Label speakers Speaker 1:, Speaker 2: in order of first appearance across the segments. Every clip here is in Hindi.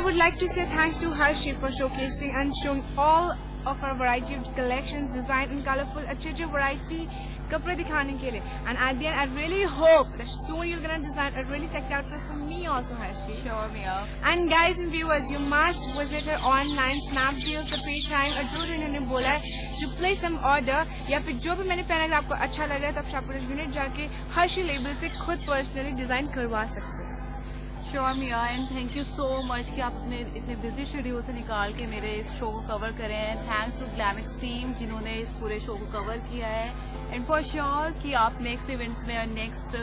Speaker 1: would like to say thanks to Harshi for showcasing and showing all of our variety of collections, design and colorful अच्छे variety कपड़े दिखाने के लिए. And at the end, I really hope that soon you're gonna design a really sexy outfit for me also, Harshi.
Speaker 2: Sure, Mia.
Speaker 1: And guys and viewers, you must visit her online Snapdeal the Paytime और जो इन्होंने बोला है to place some order या फिर जो भी मैंने पहना है आपको अच्छा लग रहा है तब आप यूनिट जाके हर्षी लेबल से खुद पर्सनली डिजाइन करवा सकते हो.
Speaker 2: Sure, Mia, and thank you so much कि आपने इतने बिजी शेड्यूल से निकाल के मेरे इस शो को कवर करें हैं. थैंक्स टू ग्लैमिक्स टीम जिन्होंने इस पूरे शो को कवर किया है. एंड फॉर श्योर कि आप नेक्स्ट इवेंट्स में और नेक्स्ट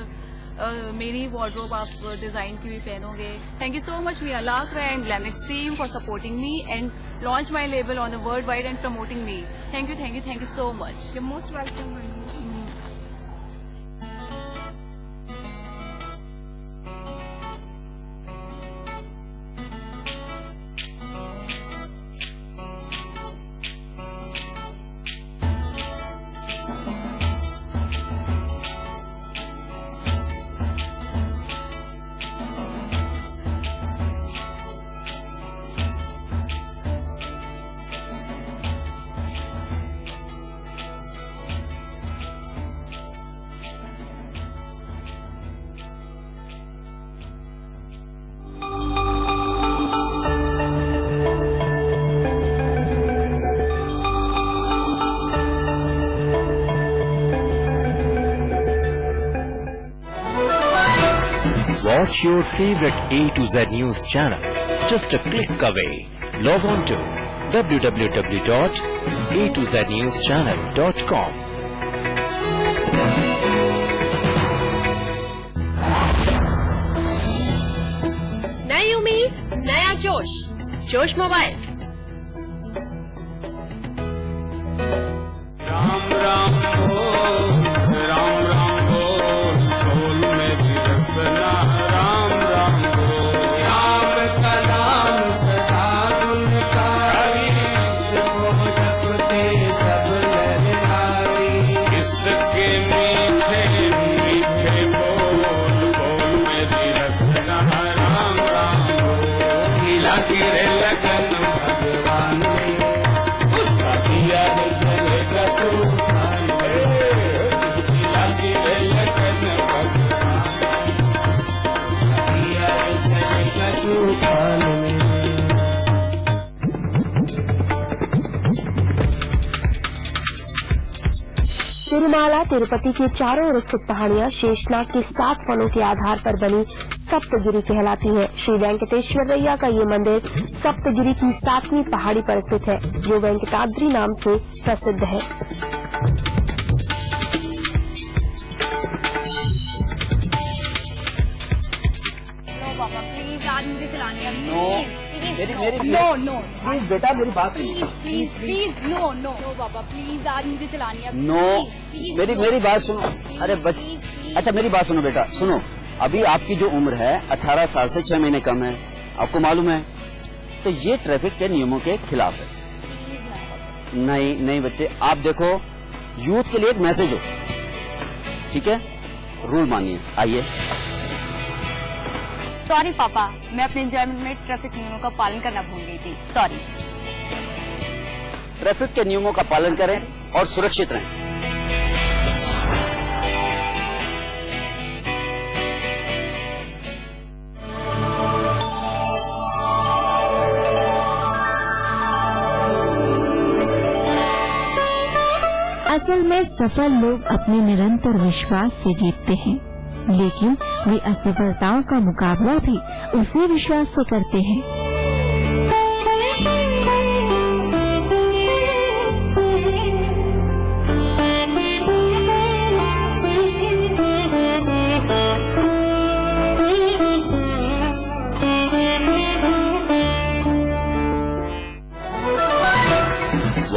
Speaker 2: मेरी वार्डरोब आप डिजाइन की भी पहनोगे. Thank you so much Mia Lakra and Glamix team for supporting me and launch my label on the world wide and promoting me. Thank you so much.
Speaker 1: You're most welcome.
Speaker 3: Watch your favorite A to Z News channel just a click away. Log on to www.a2znewschannel.com.
Speaker 2: नई उम्मीद, नया जोश, जोश मोबाइल.
Speaker 4: राम राम हो, राम राम हो, ढोल में भी रसना. राम राम हो, राम का नाम सदा गुणकारी, इसको जपते सब नर नारी. इसके मीठे मीठे बोल, बोल में भी रसना. राम राम हो, लीला गिरे लगन भगवान ने, उसका दिया है जलेगा तूफान में. लीला गिरे लगन भगवान ने, दिया है जलेगा तूफान में.
Speaker 5: तिरुमाला तिरुपति के चारों ओर स्थित पहाड़ियां शेषनाग के 7 फनों के आधार पर बनी सप्तगिरी कहलाती है. श्री वेंकटेश्वरैया का ये मंदिर सप्तगिरी की 7वीं पहाड़ी पर स्थित है, जो वेंकटाद्रि नाम से प्रसिद्ध है.
Speaker 2: पापा प्लीज आज मुझे चलानी है.
Speaker 6: प्लीज बेटा मेरी बात
Speaker 2: प्लीज नो पापा प्लीज आज मुझे चलानी है.
Speaker 6: मेरी बात सुनो. अरे अच्छा मेरी बात सुनो बेटा. सुनो, अभी आपकी जो उम्र है 18 साल से 6 महीने कम है, आपको मालूम है. तो ये ट्रैफिक के नियमों के खिलाफ है. नहीं बच्चे, आप देखो यूथ के लिए एक मैसेज हो, ठीक है. रूल मानिए. आइए.
Speaker 2: सॉरी पापा, मैं अपने एंजॉयमेंट में ट्रैफिक नियमों का पालन करना भूल गई थी. सॉरी.
Speaker 6: ट्रैफिक के नियमों का पालन करें और सुरक्षित रहें.
Speaker 7: असल में सफल लोग अपने निरंतर विश्वास से जीतते हैं, लेकिन वे असफलताओं का मुकाबला भी उसी विश्वास से करते हैं.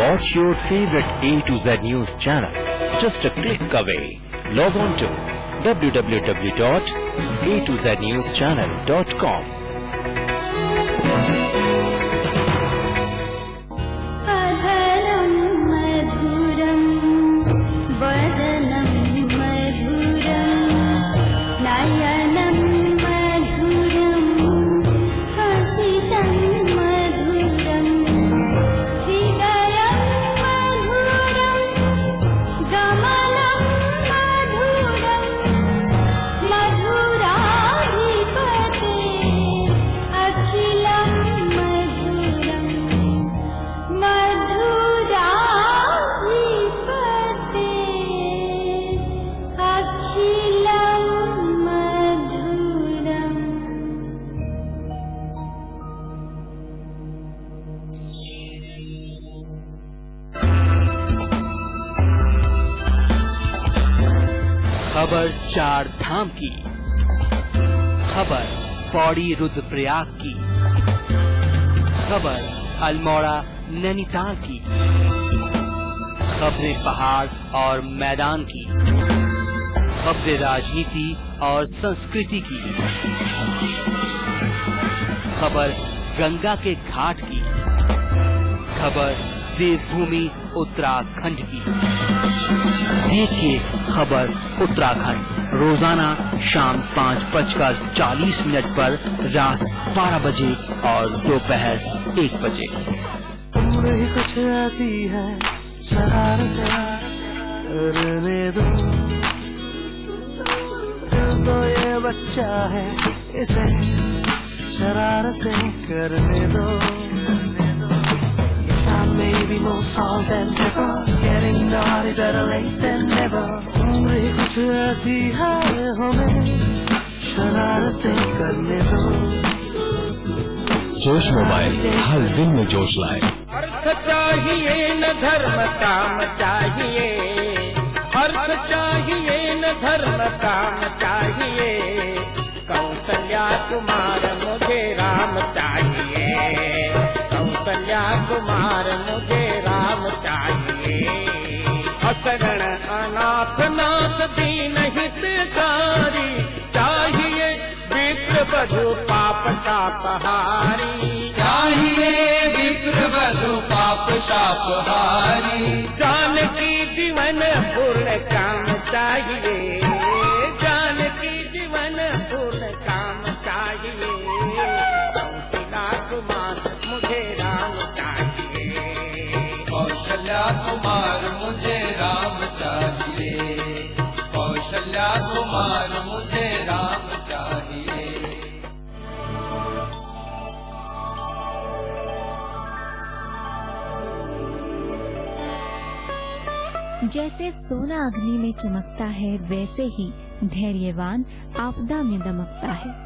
Speaker 3: Watch your favorite A to Z News channel just a click away. Log on to www.a2znewschannel.com.
Speaker 8: अधरं मधुरं वदनं मधुरं नयनं मधुरं हसितं
Speaker 3: खबर 4 धाम की, खबर पौड़ी रुद्रप्रयाग की, खबर अल्मोड़ा नैनीताल की, खबरें पहाड़ और मैदान की, खबरें राजनीति और संस्कृति की, खबर गंगा के घाट की, खबर देवभूमि उत्तराखंड की। देखिए खबर उत्तराखंड रोजाना शाम 5:40 पर, रात 12 बजे और दोपहर 1 बजे।
Speaker 9: उम्र ही कुछ ऐसी है, शरारतें करने दो, दिल तो ये बच्चा है, इसे शरारतें करने दो। Maybe more salt than pepper, getting naughty better late than never. उम्र ही कुछ ऐसी है, हमें शरारतें करने दो।
Speaker 10: जोश मोबाइल हर दिन में जोश लाए।
Speaker 4: अर्थ चाहिए न धर्म काम चाहिए, अर्थ चाहिए न धर्म काम चाहिए, कौशल्या कुमार मुझे राम चाहिए, कौशल्या कुमार मुझे राम चाहिए। असरण अनाथ नाथ दीन हितकारी चाहिए, विप्र बधु पाप शापहारी चाहिए, विप्र बधु पाप शापहारी। जानकी जीवन पूर्ण काम चाहिए, जानकी जीवन पूर्ण काम चाहिए, कौशल्या कुमार मुझे राम चाहिए, कौशल्या कुमार मुझे राम चाहिए, कौशल्या कुमार मुझे राम चाहिए।
Speaker 7: जैसे सोना अग्नि में चमकता है, वैसे ही धैर्यवान आपदा में दमकता है।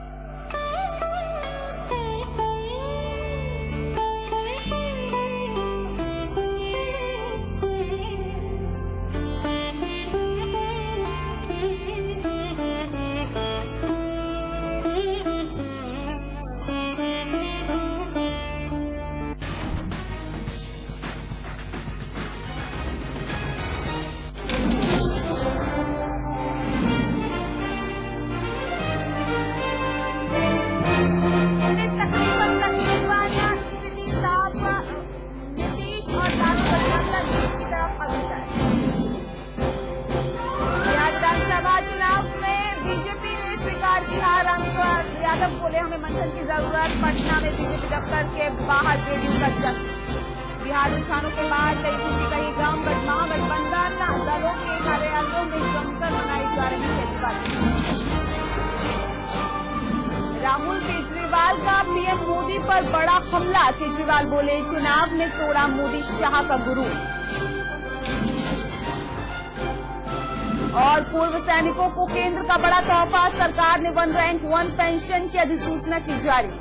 Speaker 1: बोले हमें मंथन की जरूरत, पटना में बीजेपी दफ्तर के बाहर जेडीयू का जश्न। बिहार में स्थानों के बाद कई खुशी कई गम, महागठबंधन दलों के कार्यालयों में जमकर मनाई जा रही है दिवाली। राहुल केजरीवाल का पीएम मोदी पर बड़ा हमला, केजरीवाल बोले चुनाव में तोड़ा मोदी शाह का गुरु। और पूर्व सैनिकों को केंद्र का बड़ा तोहफा, सरकार ने 1 रैंक 1 पेंशन की अधिसूचना की जारी।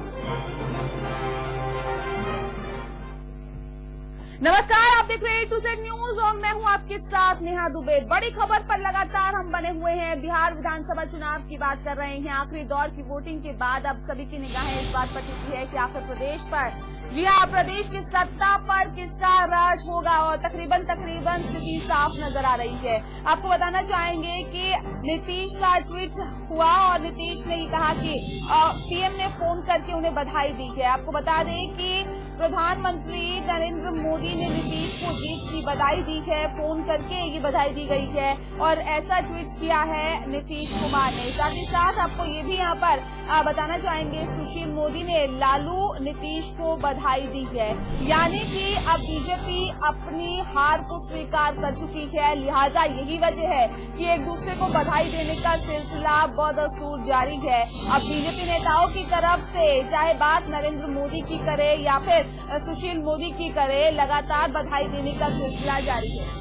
Speaker 1: नमस्कार, आप देख रहे हैं A to Z न्यूज और मैं हूं आपके साथ नेहा दुबे। बड़ी खबर पर लगातार हम बने हुए हैं। बिहार विधानसभा चुनाव की बात कर रहे हैं। आखिरी दौर की वोटिंग के बाद अब सभी की निगाहें इस बात पर टिकी है कि आखिर प्रदेश पर, जी हाँ, प्रदेश की सत्ता पर किसका राज होगा और तकरीबन स्थिति साफ नजर आ रही है। आपको बताना चाहेंगे कि नीतीश का ट्वीट हुआ और नीतीश ने ये कहा कि पीएम ने फोन करके उन्हें बधाई दी है। आपको बता दें कि प्रधानमंत्री नरेंद्र मोदी ने नीतीश को जीत की बधाई दी है, फोन करके ये बधाई दी गई है और ऐसा ट्वीट किया है नीतीश कुमार ने। साथ ही साथ आपको ये भी यहाँ पर बताना चाहेंगे, सुशील मोदी ने लालू नीतीश को बधाई दी है, यानी कि अब बीजेपी अपनी हार को स्वीकार कर चुकी है। लिहाजा यही वजह है कि एक दूसरे को बधाई देने का सिलसिला बदस्तूर जारी है। अब बीजेपी नेताओं की तरफ से चाहे बात नरेंद्र मोदी की करे या फिर सुशील मोदी की करे, लगातार बधाई देने का सिलसिला जारी है।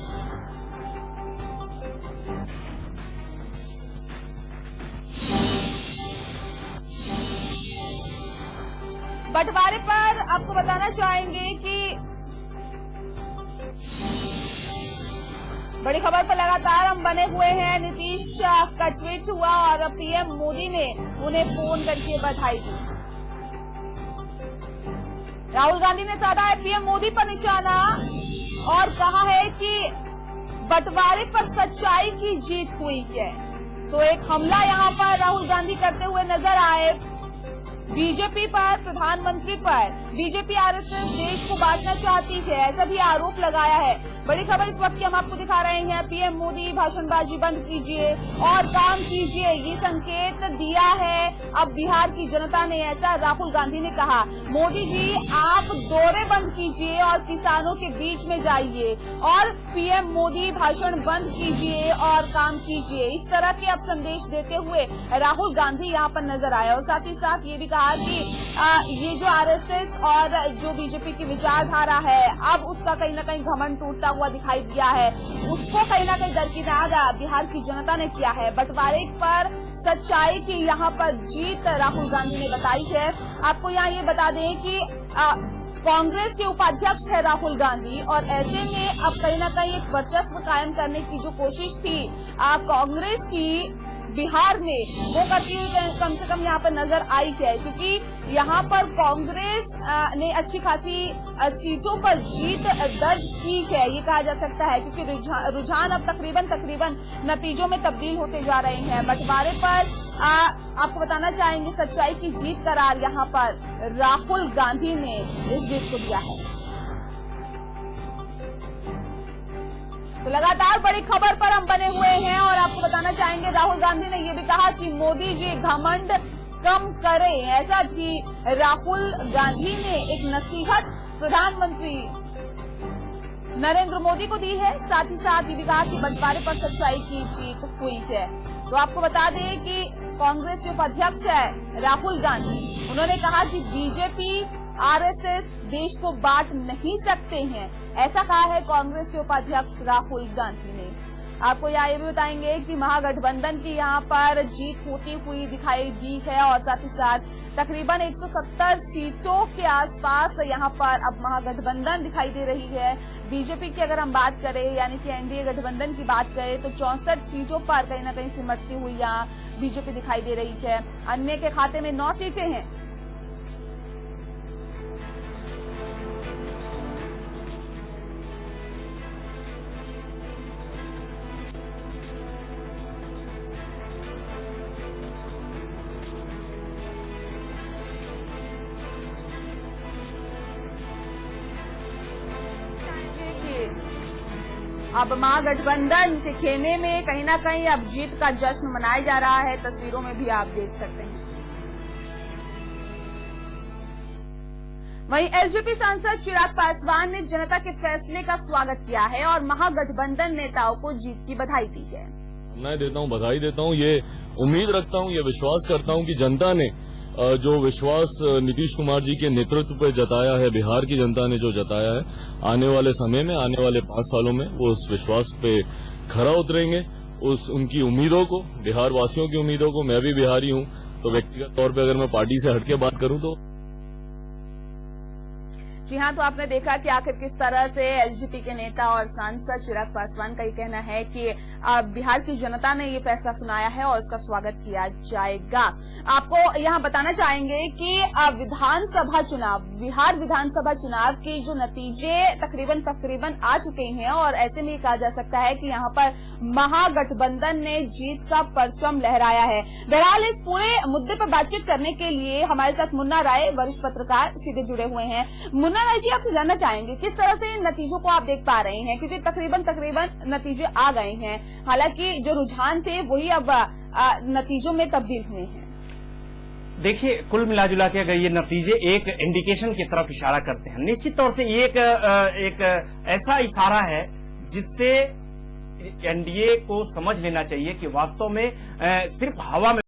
Speaker 1: बंटवारे पर आपको बताना चाहेंगे कि बड़ी खबर पर लगातार हम बने हुए हैं। नीतीश का ट्वीट हुआ और पीएम मोदी ने उन्हें फोन करके बधाई दी। राहुल गांधी ने साधा है पीएम मोदी पर निशाना और कहा है कि बंटवारे पर सच्चाई की जीत हुई है। तो एक हमला यहां पर राहुल गांधी करते हुए नजर आए बीजेपी पर, प्रधानमंत्री पर। बीजेपी आरएसएस देश को बांटना चाहती है, ऐसा भी आरोप लगाया है। बड़ी खबर इस वक्त की हम आपको दिखा रहे हैं। पीएम मोदी भाषणबाजी बंद कीजिए और काम कीजिए, ये संकेत दिया है अब बिहार की जनता ने, ऐसा राहुल गांधी ने कहा। मोदी जी आप दौरे बंद कीजिए और किसानों के बीच में जाइए और पीएम मोदी भाषण बंद कीजिए और काम कीजिए, इस तरह के अब संदेश देते हुए राहुल गांधी यहाँ पर नजर आए। और साथ ही साथ ये भी कहा कि ये जो आरएसएस और जो बीजेपी की विचारधारा है अब उसका कहीं न कहीं घमंड टूटता हुआ दिखाई दिया है, उसको कहीं न कहीं दरकिनार बिहार की जनता ने किया है। बंटवारे पर सच्चाई की यहाँ पर जीत राहुल गांधी ने बताई है। आपको यहाँ ये बता दें कि कांग्रेस के उपाध्यक्ष है राहुल गांधी और ऐसे में अब कहीं न कहीं एक वर्चस्व कायम करने की जो कोशिश थी कांग्रेस की बिहार में, वो करती हुई कम से कम यहाँ पर नजर आई है, क्योंकि यहाँ पर कांग्रेस ने अच्छी खासी सीटों पर जीत दर्ज की है, ये कहा जा सकता है, क्योंकि रुझान अब तकरीबन नतीजों में तब्दील होते जा रहे हैं। बंटवारे पर आपको बताना चाहेंगे सच्चाई की जीत करार यहाँ पर राहुल गांधी ने इस जीत को दिया है। तो लगातार बड़ी खबर पर हम बने हुए हैं और आपको बताना चाहेंगे राहुल गांधी ने ये भी कहा कि मोदी जी घमंड कम करें, ऐसा भी राहुल गांधी ने एक नसीहत प्रधानमंत्री नरेंद्र मोदी को दी है। साथ ही साथ ये भी कहा कि बंटवारे पर सच्चाई की जीत हुई है। तो आपको बता दें कि कांग्रेस के उपाध्यक्ष है राहुल गांधी, उन्होंने कहा कि बीजेपी आरएसएस देश को बांट नहीं सकते हैं, ऐसा कहा है कांग्रेस के उपाध्यक्ष राहुल गांधी ने। आपको यहाँ ये भी बताएंगे कि महागठबंधन की यहाँ पर जीत होती हुई दिखाई दी है और साथ ही साथ तकरीबन 170 सीटों के आसपास यहाँ पर अब महागठबंधन दिखाई दे रही है। बीजेपी की अगर हम बात करें यानी कि एनडीए गठबंधन की बात करें तो 64 सीटों पर कहीं न कहीं सिमटती हुई यहाँ बीजेपी दिखाई दे रही है। अन्य के खाते में 9 सीटें हैं। अब महागठबंधन के खेमे में कहीं ना कहीं अब जीत का जश्न मनाया जा रहा है, तस्वीरों में भी आप देख सकते हैं। वहीं एलजेपी सांसद चिराग पासवान ने जनता के फैसले का स्वागत किया है और महागठबंधन नेताओं को जीत की बधाई दी है।
Speaker 11: मैं देता हूं, बधाई देता हूं, ये उम्मीद रखता हूं, ये विश्वास करता हूं कि जनता ने जो विश्वास नीतीश कुमार जी के नेतृत्व पर जताया है, बिहार की जनता ने जो जताया है, आने वाले समय में, आने वाले 5 सालों में वो उस विश्वास पे खरा उतरेंगे। उनकी उम्मीदों को, बिहार वासियों की उम्मीदों को, मैं भी बिहारी हूं तो व्यक्तिगत तौर पे अगर मैं पार्टी से हटके बात करूं तो
Speaker 1: जी हाँ, तो आपने देखा कि आखिर किस तरह से एलजेपी के नेता और सांसद चिराग पासवान का ये कहना है कि बिहार की जनता ने ये फैसला सुनाया है और उसका स्वागत किया जाएगा। आपको यहाँ बताना चाहेंगे कि बिहार विधानसभा चुनाव के जो नतीजे तकरीबन आ चुके हैं और ऐसे में कहा जा सकता है कि यहाँ पर महागठबंधन ने जीत का परचम लहराया है। बहरहाल इस पूरे मुद्दे पर बातचीत करने के लिए हमारे साथ मुन्ना राय, वरिष्ठ पत्रकार, सीधे जुड़े हुए हैं। मुन्ना राय जी, आपसे जानना चाहेंगे किस तरह से इन नतीजों को आप देख पा रहे हैं, क्योंकि तकरीबन नतीजे आ गए हैं, हालांकि जो रुझान थे वही अब नतीजों में तब्दील हुए हैं।
Speaker 12: देखिए, कुल मिलाजुला के अगर ये नतीजे एक इंडिकेशन की तरफ इशारा करते हैं, निश्चित तौर से ये एक ऐसा इशारा है जिससे एनडीए को समझ लेना चाहिए कि वास्तव में सिर्फ हवा में